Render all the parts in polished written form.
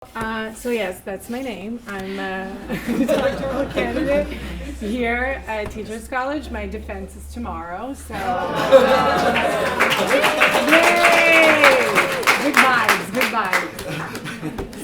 So yes, that's my name. I'm a doctoral candidate here at Teachers College. My defense is tomorrow, so yay! Good vibes, good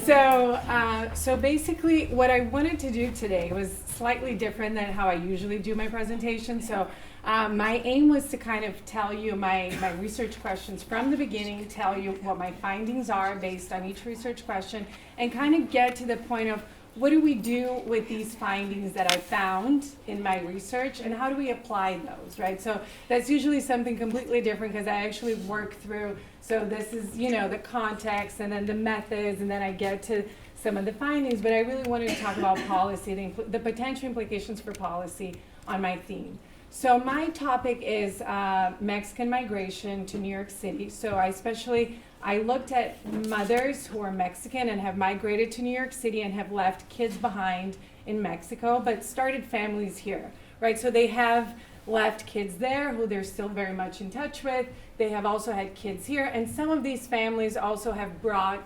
vibes. So basically, what I wanted to do today was slightly different than how I usually do my presentation. So my aim was to kind of tell you my research questions from the beginning, tell you what my findings are based on each research question, and kind of get to the point of what do we do with these findings that I found in my research, and how do we apply those, right? So that's usually something completely different because I actually work through, so this is, the context and then the methods, and then I get to some of the findings, but I really wanted to talk about policy, the potential implications for policy on my theme. So my topic is Mexican migration to New York City. So I looked at mothers who are Mexican and have migrated to New York City and have left kids behind in Mexico, but started families here, right? So they have left kids there who they're still very much in touch with. They have also had kids here, and some of these families also have brought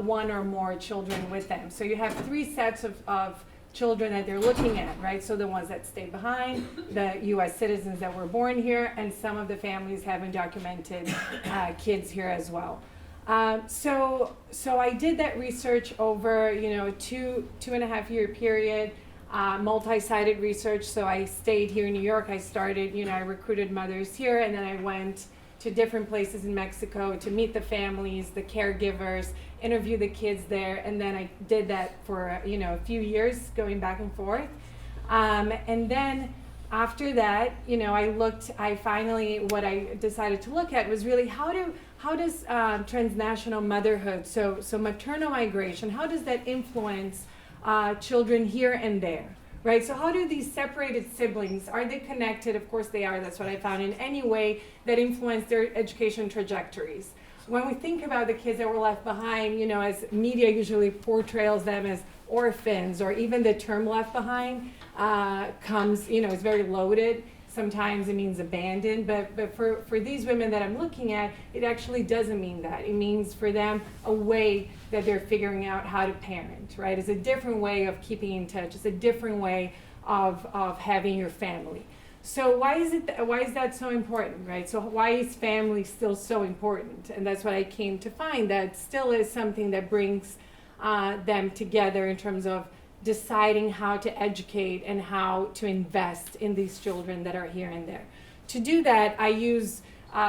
one or more children with them. So you have three sets of children that they're looking at, right? So the ones that stayed behind, the US citizens that were born here, and some of the families have undocumented kids here as well. So I did that research over, two and a half year period, multi-sided research. So I stayed here in New York. I started, I recruited mothers here, and then I went to different places in Mexico to meet the families, the caregivers, interview the kids there, and then I did that for a few years, going back and forth. And then after that, what I decided to look at was really how does transnational motherhood, so maternal migration, how does that influence children here and there? Right, so how do these separated siblings, are they connected? Of course they are, that's what I found, in any way that influence their education trajectories. When we think about the kids that were left behind, as media usually portrays them as orphans, or even the term left behind is very loaded. Sometimes it means abandoned, but for these women that I'm looking at, it actually doesn't mean that. It means for them a way that they're figuring out how to parent, right? It's a different way of keeping in touch. It's a different way of having your family. So why is that so important, right? So why is family still so important? And that's what I came to find, that still is something that brings them together in terms of deciding how to educate and how to invest in these children that are here and there. To do that, I use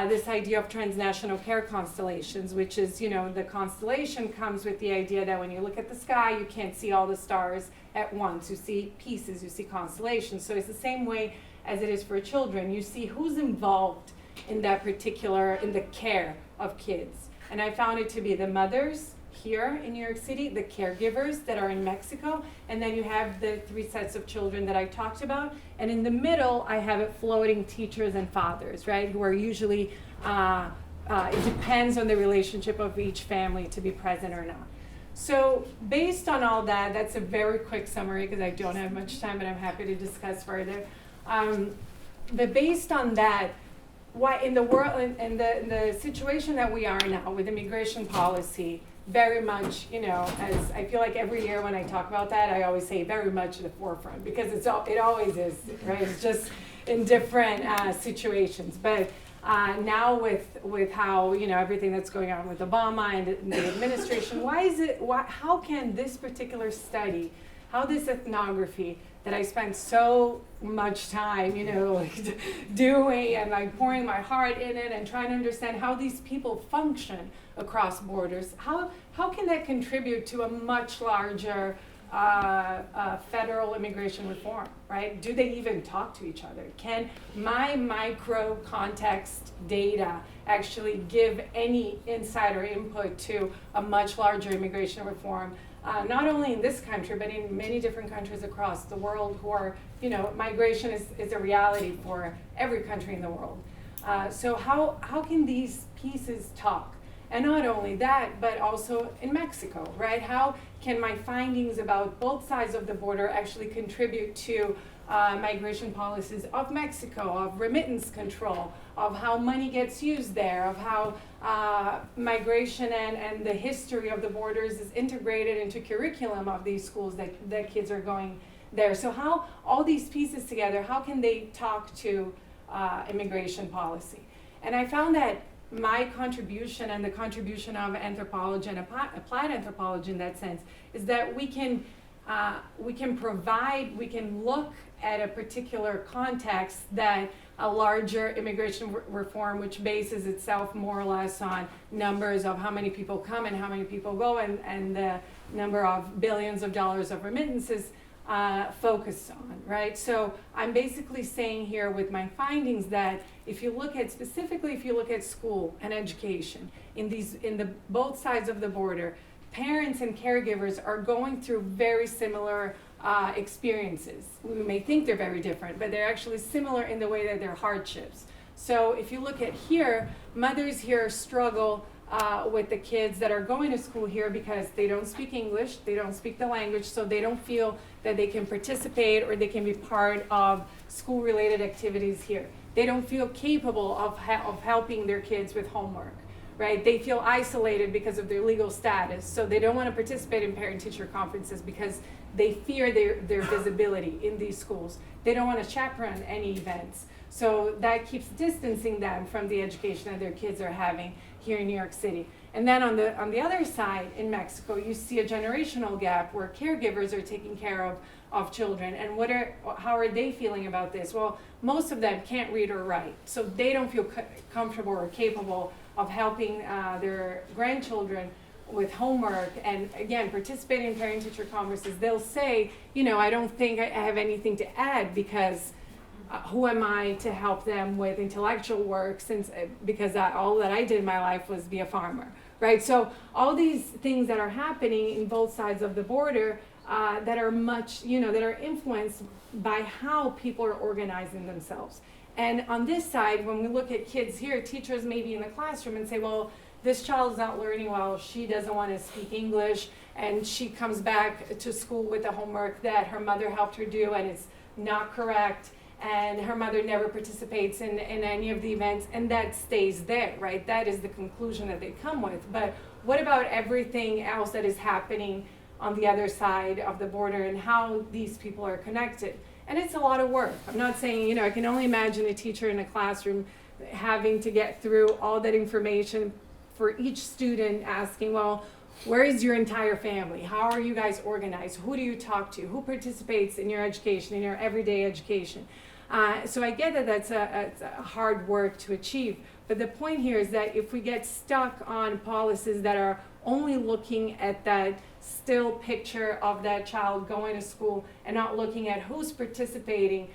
this idea of transnational care constellations, which is, the constellation comes with the idea that when you look at the sky, you can't see all the stars at once. You see pieces, you see constellations. So it's the same way as it is for children. You see who's involved in the care of kids. And I found it to be the mothers here in New York City, the caregivers that are in Mexico, and then you have the three sets of children that I talked about. And in the middle, I have it floating teachers and fathers, right, who are usually, it depends on the relationship of each family to be present or not. So based on all that, that's a very quick summary because I don't have much time, but I'm happy to discuss further. But based on that, why in the world, in the situation that we are now with immigration policy, very much, as I feel like every year when I talk about that, I always say very much at the forefront because it always is, right? It's just in different situations. But now with how, everything that's going on with Obama and the administration, how can this particular study, how this ethnography that I spent so much time, doing and pouring my heart in it and trying to understand how these people function across borders, how can that contribute to a much larger federal immigration reform, right? Do they even talk to each other? Can my micro context data actually give any insight or input to a much larger immigration reform? Not only in this country, but in many different countries across the world who are, migration is a reality for every country in the world. So how can these pieces talk? And not only that, but also in Mexico, right? How can my findings about both sides of the border actually contribute to migration policies of Mexico, of remittance control, of how money gets used there, of how migration and the history of the borders is integrated into curriculum of these schools that kids are going there. So how all these pieces together, how can they talk to immigration policy? And I found that my contribution and the contribution of anthropology and applied anthropology in that sense is that we can look at a particular context that a larger immigration reform, which bases itself more or less on numbers of how many people come and how many people go, and the number of billions of dollars of remittances focus on, right? So I'm basically saying here with my findings that if you look at, specifically if you look at school and education in the both sides of the border, parents and caregivers are going through very similar experiences. We may think they're very different, but they're actually similar in the way that they're hardships. So if you look at here, mothers here struggle with the kids that are going to school here because they don't speak English, they don't speak the language, so they don't feel that they can participate or they can be part of school-related activities here. They don't feel capable of helping their kids with homework, right? They feel isolated because of their legal status, so they don't want to participate in parent-teacher conferences because they fear their visibility in these schools. They don't want to chaperone any events. So that keeps distancing them from the education that their kids are having here in New York City. And then on the other side, in Mexico, you see a generational gap where caregivers are taking care of children. And how are they feeling about this? Well, most of them can't read or write, so they don't feel comfortable or capable of helping their grandchildren with homework and, again, participating in parent-teacher conferences. They'll say, I don't think I have anything to add because who am I to help them with intellectual work because all that I did in my life was be a farmer, right? So all these things that are happening in both sides of the border that are that are influenced by how people are organizing themselves. And on this side, when we look at kids here, teachers may be in the classroom and say, well, this child's not learning well, she doesn't want to speak English, and she comes back to school with the homework that her mother helped her do and it's not correct, and her mother never participates in any of the events, and that stays there, right? That is the conclusion that they come with. But what about everything else that is happening on the other side of the border and how these people are connected? And it's a lot of work. I'm not saying, I can only imagine a teacher in a classroom having to get through all that information for each student, asking, well, where is your entire family? How are you guys organized? Who do you talk to? Who participates in your education, in your everyday education? So I get that that's a hard work to achieve, but the point here is that if we get stuck on policies that are only looking at that still picture of that child going to school and not looking at who's participating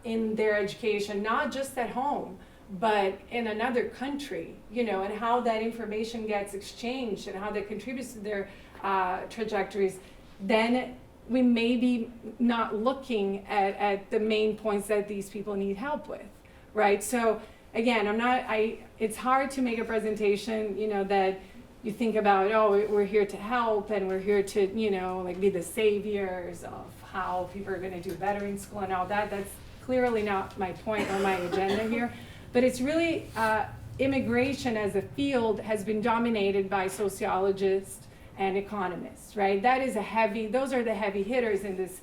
in their education, not just at home, but in another country, and how that information gets exchanged and how that contributes to their trajectories, then we may be not looking at the main points that these people need help with, right? So again, it's hard to make a presentation, that you think about, we're here to help and we're here to, be the saviors of how people are going to do better in school and all that. That's clearly not my point or my agenda here. But it's really, immigration as a field has been dominated by sociologists and economists, right? Those are the heavy hitters in this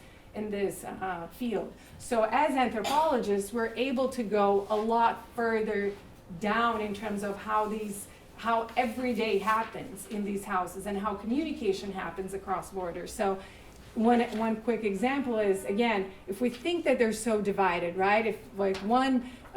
field. So as anthropologists, we're able to go a lot further down in terms of how every day happens in these houses and how communication happens across borders. So one quick example is, again, if we think that they're so divided, right? If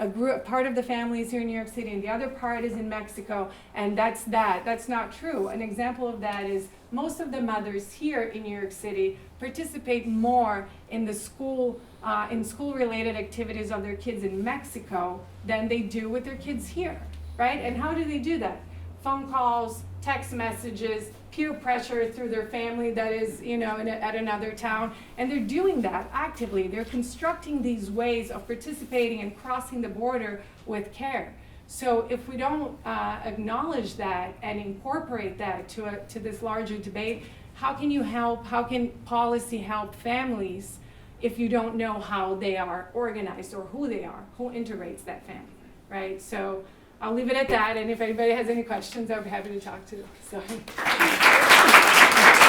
a part of the family is here in New York City and the other part is in Mexico, and that's not true. An example of that is most of the mothers here in New York City participate more in the school-related activities of their kids in Mexico than they do with their kids here, right? And how do they do that? Phone calls, text messages, peer pressure through their family that is, at another town. And they're doing that actively. They're constructing these ways of participating and crossing the border with care. So if we don't acknowledge that and incorporate that to this larger debate, how can policy help families if you don't know how they are organized or who they are, who integrates that family, right? So I'll leave it at that, and if anybody has any questions, I'll be happy to talk to. So.